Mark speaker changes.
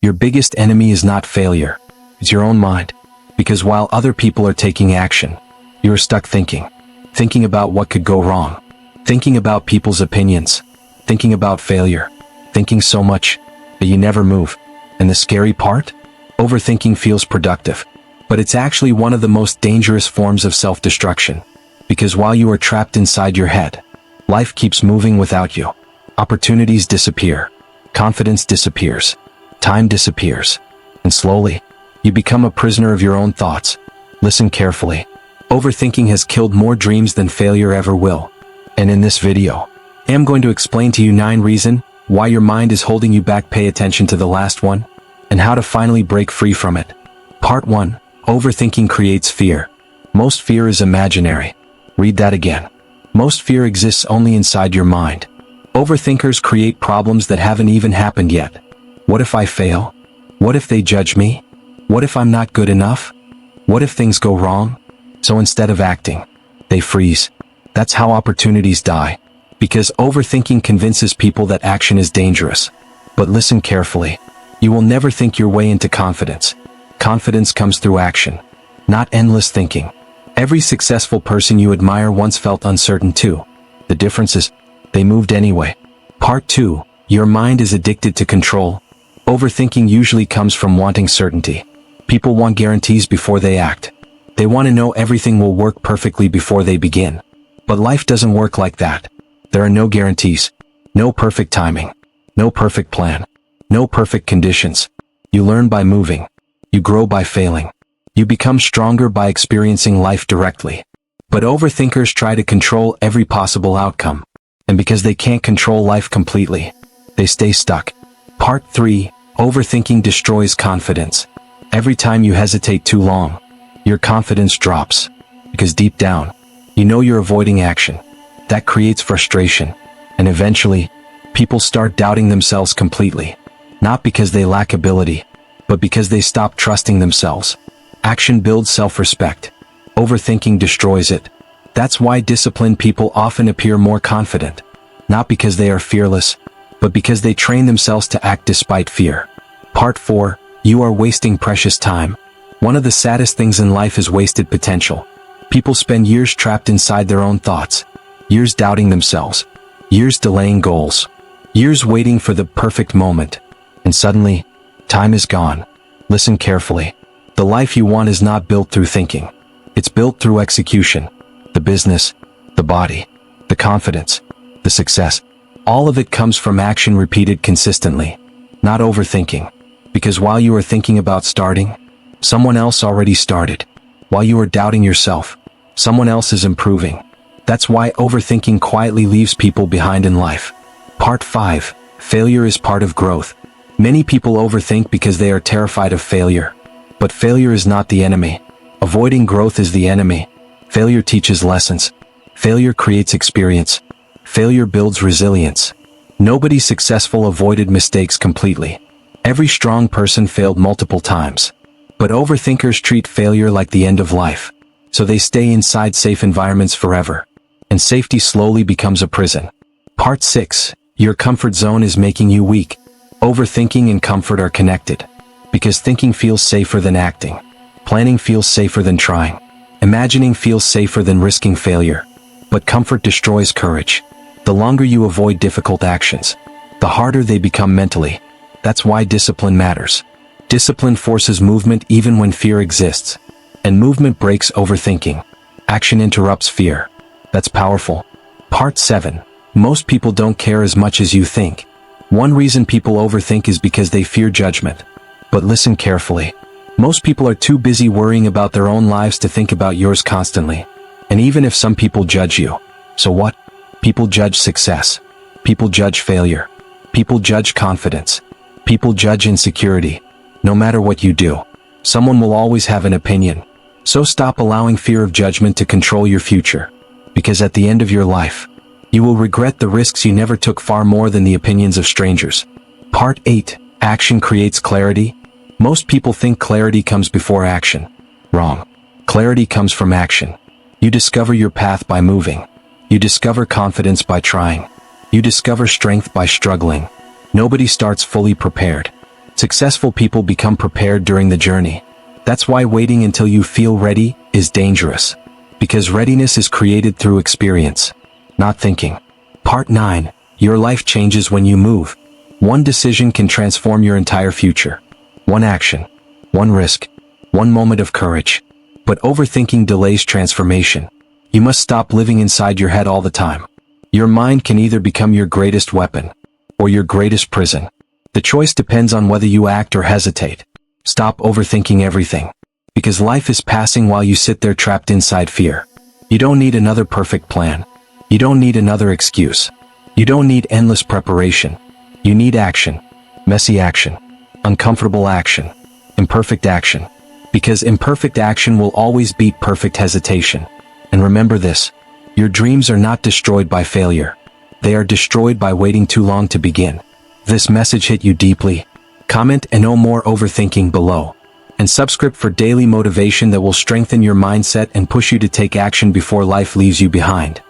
Speaker 1: Your biggest enemy is not failure. It's your own mind. Because while other people are taking action, you're stuck thinking. Thinking about what could go wrong. Thinking about people's opinions. Thinking about failure. Thinking so much that you never move. And the scary part? Overthinking feels productive. But it's actually one of the most dangerous forms of self-destruction. Because while you are trapped inside your head, life keeps moving without you. Opportunities disappear. Confidence disappears. Time disappears. And slowly, you become a prisoner of your own thoughts. Listen carefully. Overthinking has killed more dreams than failure ever will. And in this video, I am going to explain to you 9 reasons why your mind is holding you back. Pay attention to the last one, and how to finally break free from it. Part 1. Overthinking creates fear. Most fear is imaginary. Read that again. Most fear exists only inside your mind. Overthinkers create problems that haven't even happened yet. What if I fail? What if they judge me? What if I'm not good enough? What if things go wrong? So instead of acting, they freeze. That's how opportunities die. Because overthinking convinces people that action is dangerous. But listen carefully. You will never think your way into confidence. Confidence comes through action, not endless thinking. Every successful person you admire once felt uncertain too. The difference is, they moved anyway. Part 2. Your mind is addicted to control. Overthinking usually comes from wanting certainty. People want guarantees before they act. They want to know everything will work perfectly before they begin. But life doesn't work like that. There are no guarantees. No perfect timing. No perfect plan. No perfect conditions. You learn by moving. You grow by failing. You become stronger by experiencing life directly. But overthinkers try to control every possible outcome. And because they can't control life completely, they stay stuck. Part 3. Overthinking destroys confidence. Every time you hesitate too long, your confidence drops. Because deep down, you know you're avoiding action. That creates frustration. And eventually, people start doubting themselves completely. Not because they lack ability, but because they stop trusting themselves. Action builds self-respect. Overthinking destroys it. That's why disciplined people often appear more confident. Not because they are fearless, but because they train themselves to act despite fear. Part 4. You are wasting precious time. One of the saddest things in life is wasted potential. People spend years trapped inside their own thoughts. Years doubting themselves. Years delaying goals. Years waiting for the perfect moment. And suddenly, time is gone. Listen carefully. The life you want is not built through thinking. It's built through execution. The business, the body, the confidence, the success. All of it comes from action repeated consistently. Not overthinking. Because while you are thinking about starting, someone else already started. While you are doubting yourself, someone else is improving. That's why overthinking quietly leaves people behind in life. Part 5. Failure is part of growth. Many people overthink because they are terrified of failure. But failure is not the enemy. Avoiding growth is the enemy. Failure teaches lessons. Failure creates experience. Failure builds resilience. Nobody successful avoided mistakes completely. Every strong person failed multiple times. But overthinkers treat failure like the end of life. So they stay inside safe environments forever. And safety slowly becomes a prison. Part 6. Your comfort zone is making you weak. Overthinking and comfort are connected. Because thinking feels safer than acting. Planning feels safer than trying. Imagining feels safer than risking failure. But comfort destroys courage. The longer you avoid difficult actions, the harder they become mentally. That's why discipline matters. Discipline forces movement even when fear exists. And movement breaks overthinking. Action interrupts fear. That's powerful. Part 7. Most people don't care as much as you think. One reason people overthink is because they fear judgment. But listen carefully. Most people are too busy worrying about their own lives to think about yours constantly. And even if some people judge you, so what? People judge success. People judge failure. People judge confidence. People judge insecurity. No matter what you do, someone will always have an opinion. So stop allowing fear of judgment to control your future. Because at the end of your life, you will regret the risks you never took far more than the opinions of strangers. Part 8. Action creates clarity. Most people think clarity comes before action. Wrong. Clarity comes from action. You discover your path by moving. You discover confidence by trying. You discover strength by struggling. Nobody starts fully prepared. Successful people become prepared during the journey. That's why waiting until you feel ready is dangerous. Because readiness is created through experience, not thinking. Part 9. Your life changes when you move. One decision can transform your entire future. One action, one risk, one moment of courage. But overthinking delays transformation. You must stop living inside your head all the time. Your mind can either become your greatest weapon or your greatest prison. The choice depends on whether you act or hesitate. Stop overthinking everything. Because life is passing while you sit there trapped inside fear. You don't need another perfect plan. You don't need another excuse. You don't need endless preparation. You need action. Messy action. Uncomfortable action. Imperfect action. Because imperfect action will always beat perfect hesitation. And remember this. Your dreams are not destroyed by failure. They are destroyed by waiting too long to begin. This message hit you deeply? Comment and know more overthinking below. And subscribe for daily motivation that will strengthen your mindset and push you to take action before life leaves you behind.